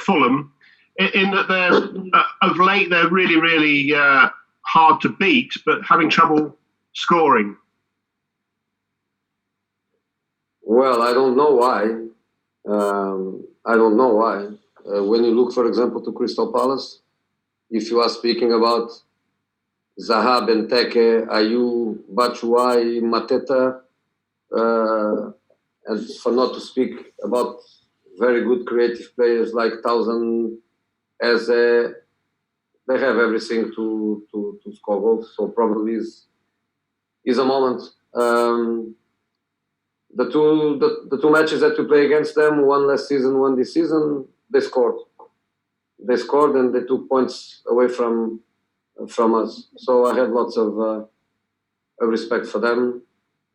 Fulham, in that they're of late they're really, really hard to beat, but having trouble scoring. Well, I don't know why. I don't know why. When you look, for example, to Crystal Palace, if you are speaking about Zaha, Benteke, Ayew, Batshuayi, Mateta, and for not to speak about very good creative players like Townsend, Eze, they have everything to score goals. So probably is a moment. The two matches that we play against them, one last season, one this season, they scored. They scored and they took points away from us. So I have lots of respect for them,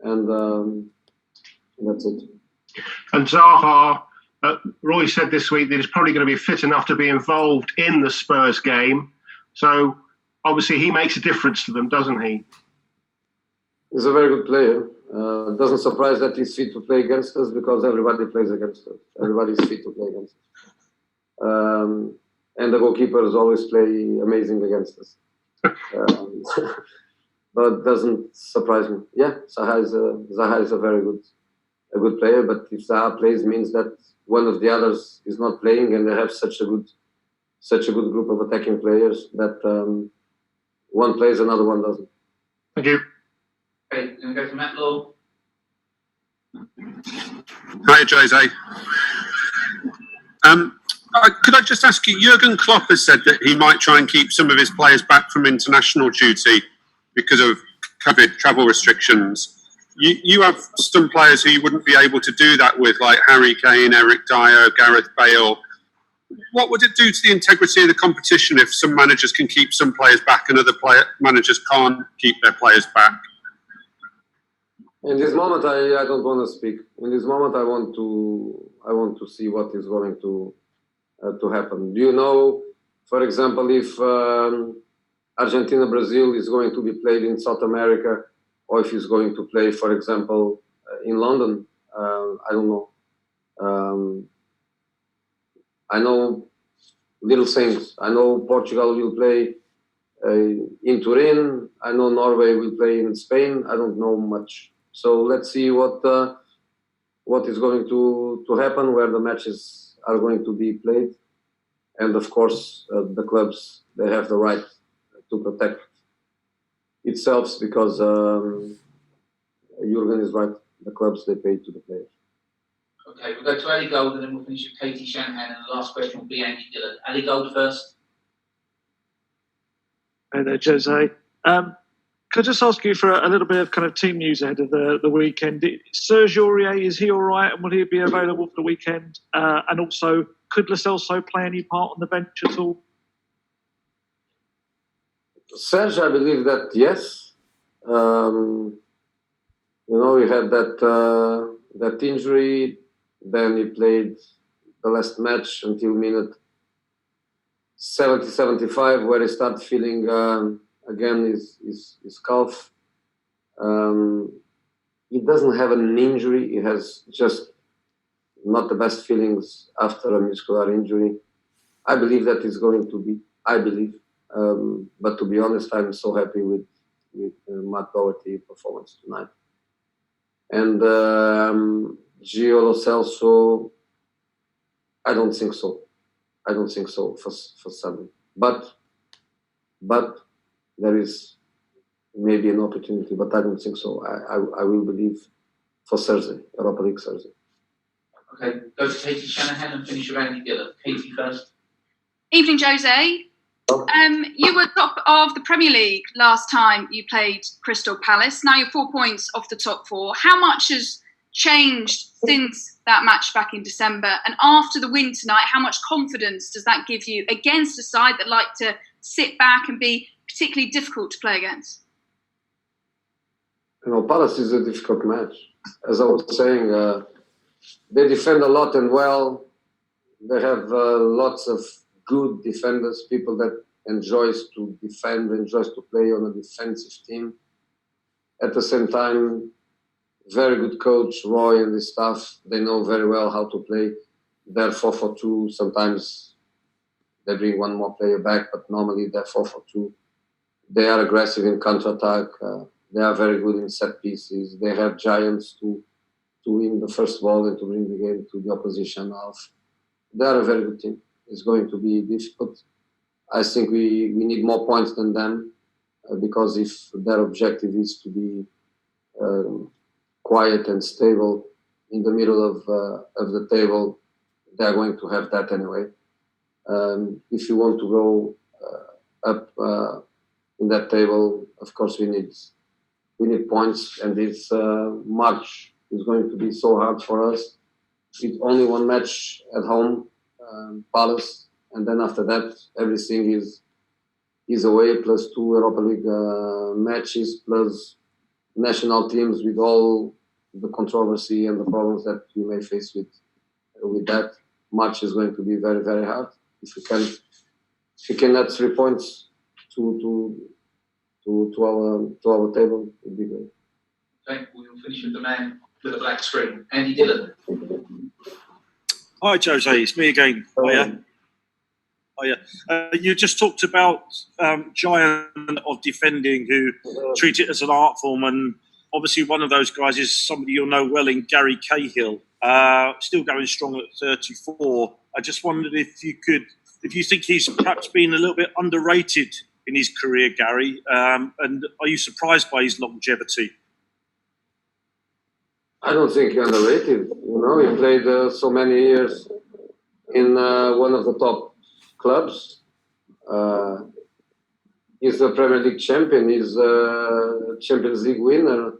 and that's it. And Zaha, Roy said this week that he's probably going to be fit enough to be involved in the Spurs game. So obviously he makes a difference to them, doesn't he? He's a very good player. Doesn't surprise that he's fit to play against us because everybody plays against us. Everybody is fit to play against us. And the goalkeepers always play amazing against us. But doesn't surprise me. Yeah, Zaha is a very good player. But if Zaha plays, means that one of the others is not playing, and they have such a good group of attacking players that one plays, another one doesn't. Thank you. Okay, going to go to Matt Law. Hi, Jose. Could I just ask you, Jurgen Klopp has said that he might try and keep some of his players back from international duty because of COVID travel restrictions. You have some players who you wouldn't be able to do that with, like Harry Kane, Eric Dyer, Gareth Bale. What would it do to the integrity of the competition if some managers can keep some players back and other managers can't keep their players back? In this moment, I don't want to speak. In this moment, I want to see what is going to happen. Do you know, for example, if Argentina-Brazil is going to be played in South America, or if it's going to play, for example, in London? I don't know. I know little things. I know Portugal will play in Turin. I know Norway will play in Spain. I don't know much. So let's see what is going to happen, where the matches are going to be played. And of course, the clubs, they have the right to protect itself because Jurgen is right. The clubs, they pay to the players. Okay, we'll go to Ali Gold and then we'll finish with Katie Shanahan, and the last question will be Andy Dillon. Ali Gold first. Hey there, Jose. Could I just ask you for a little bit of kind of team news ahead of the weekend? Serge Aurier, is he all right, and will he be available for the weekend? And also, could Lo Celso play any part on the bench at all? Serge, I believe that yes. He had that injury. Then he played the last match until minute 70, 75, where he started feeling again his calf. He doesn't have an injury. He has just not the best feelings after a muscular injury. I believe that is going to be. I believe. But to be honest, I'm so happy with Matt Doherty's performance tonight. And Gio Lo Celso, I don't think so. I don't think so for Sunday. But there is maybe an opportunity, but I don't think so. I will believe for Thursday, Europa League Thursday. Okay, go to Katie Shanahan and finish with Andy Dillon. Katie first. Evening, Jose. You were top of the Premier League last time you played Crystal Palace. Now you're 4 points off the top four. How much has changed since that match back in December? And after the win tonight, how much confidence does that give you against a side that like to sit back and be particularly difficult to play against? Palace is a difficult match. As I was saying, they defend a lot and well. They have lots of good defenders, people that enjoys to defend, enjoys to play on a defensive team. At the same time, very good coach, Roy and his staff, they know very well how to play. They're 4-4-2, sometimes they bring one more player back, but normally they're 4-4-2. They are aggressive in counter-attack. They are very good in set pieces. They have giants to win the first ball and to bring the game to the opposition half. They are a very good team. It's going to be difficult. I think we need more points than them because if their objective is to be quiet and stable in the middle of the table, they are going to have that anyway. If you want to go up in that table, of course we need points, and this March is going to be so hard for us. With only one match at home, Palace, and then after that everything is away, plus 2 Europa League matches, plus national teams with all the controversy and the problems that we may face with that. March is going to be very, very hard. If we can add 3 points to our table, it would be great. Okay, we'll finish with the man with the black screen, Andy Dillon. Hi, Jose. It's me again. Hiya. You just talked about giant of defending who treat it as an art form, and obviously one of those guys is somebody you'll know well in Gary Cahill, still going strong at 34. I just wondered if you think he's perhaps been a little bit underrated in his career, Gary, and are you surprised by his longevity? I don't think he's underrated. He played so many years in one of the top clubs. He's a Premier League champion. He's a Champions League winner.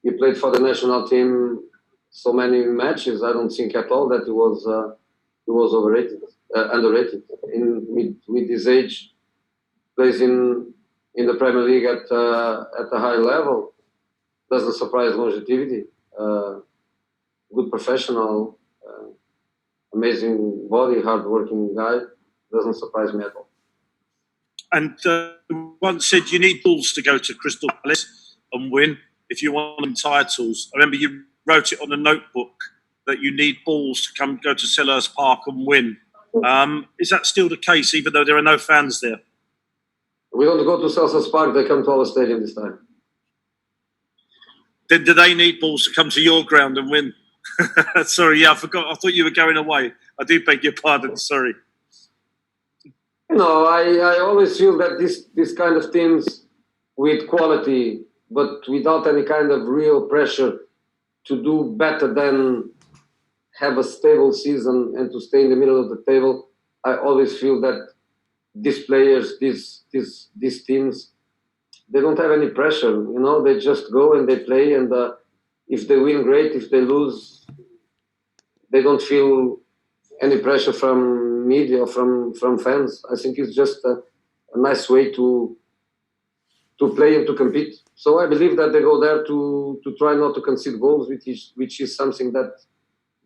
He played for the national team so many matches. I don't think at all that he was underrated. With his age, plays in the Premier League at a high level. Doesn't surprise longevity. Good professional, amazing body, hard-working guy. Doesn't surprise me at all. And once said you need balls to go to Crystal Palace and win if you want them titles. I remember you wrote it on a notebook that you need balls to go to Selhurst Park and win. Is that still the case, even though there are no fans there? We don't go to Selhurst Park. They come to our stadium this time. Then do they need balls to come to your ground and win? Sorry, I forgot. I thought you were going away. I do beg your pardon. Sorry. No, I always feel that this kind of teams with quality, but without any kind of real pressure to do better than have a stable season and to stay in the middle of the table, I always feel that these players, these teams, they don't have any pressure. They just go and they play, and if they win, great. If they lose, they don't feel any pressure from media, from fans. I think it's just a nice way to play and to compete. So I believe that they go there to try not to concede goals, which is something that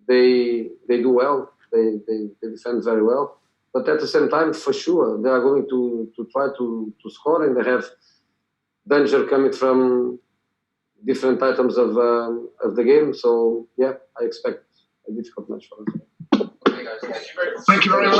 they do well. They defend very well. But at the same time, for sure, they are going to try to score, and they have danger coming from different items of the game. So, yeah, I expect a difficult match for us. Okay, guys, thank you very much. Thank you very much.